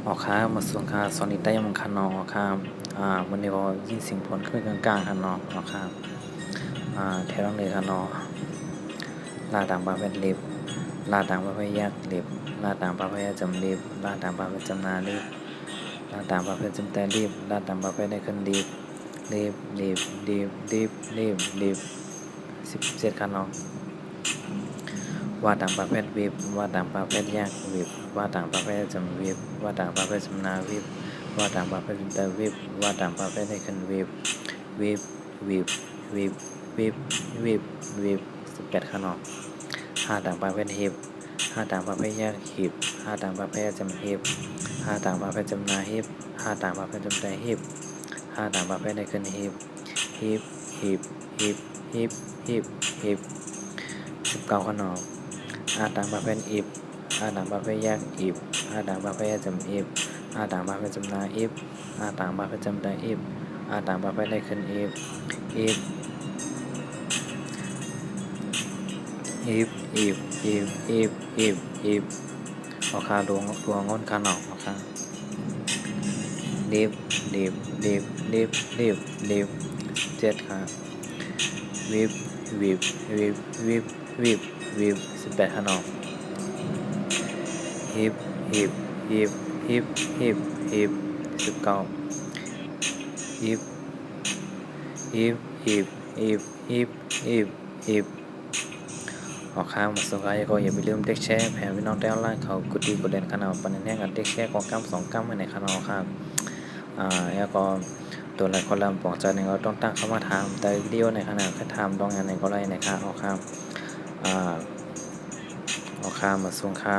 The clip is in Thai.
ออกค้ามาส่วนค้าสอนิตยมังคันเนาะออกค้าวันนี้ก็ยินเสียงผลขึ้นกลางๆคันเนาะออกค้าแถวนั้นเลยคันเนาะลาต่างประเภทลิบลาต่างประเภทยักษ์ลิบลาต่างประเภทจำลิบลาต่างประเภทจำนาลิบลาต่างประเภทจำแต่ลิบลาต่างประเภทได้ขึ้นลิบลิบลิบลิบลิบลิบลิบ17คันเนาะว่าต่างประเภทวิบว่าต่างประเภทยักษ์วิบว่าต่างประเภทจำวิบว่าต่างประเภทจำนาวิบว่าต่างประเภทจำแต่วิบว่าต่างประเภทได้ขึ้นวิบวิบวิบวิบวิบวิบวิบ18คันเนาะ5ต่างประเภทฮิบ5ต่างประเภทยักษ์ฮิบ5ต่างประเภทจำฮิบ5ต่างประเภทจำนาฮิบ5ต่างประเภทจำแต่ฮิบ5ต่างประเภทได้ขึ้นฮิบฮิบฮิบฮิบฮิบฮิบฮิบ19คันเนาะต่างประเภทอิบต่างประเภทแยกอิบต่างประเภทจำอิบต่างประเภทจำนาอิบต่างประเภทจำได้อิบต่างประเภทได้ขึ้นอิบอิบอิบอิบอิบอิบอิบอิบราคาดวงง้นคันเนาะราคาลิบลิบลิบลิบลิบลิบ7ค่ะวิบวิบวิบวิบวิบวิบ18คันเนาะฮิบฮิบฮิบฮิบฮิบฮิบ19ฮิบฮิบฮิบฮิบฮิบฮิบฮิบออกข้างมาสุดท้ายก็อย่าไปลืมเด็กแชร์แผ่พี่น้องได้ออนไลน์เขากดดีกดเด่นขนาดปันแน่กันเด็กแชร์กองกำ2กำในขนาดครับแล้วก็ตัวอะไรคนละปองใจหนึ่งเราต้องตั้งเข้ามาทำแต่วิดีโอในขนาดแค่ทำต้องงานในก็ได้นะครับออกข้ามออกข้ามมาส่งค่า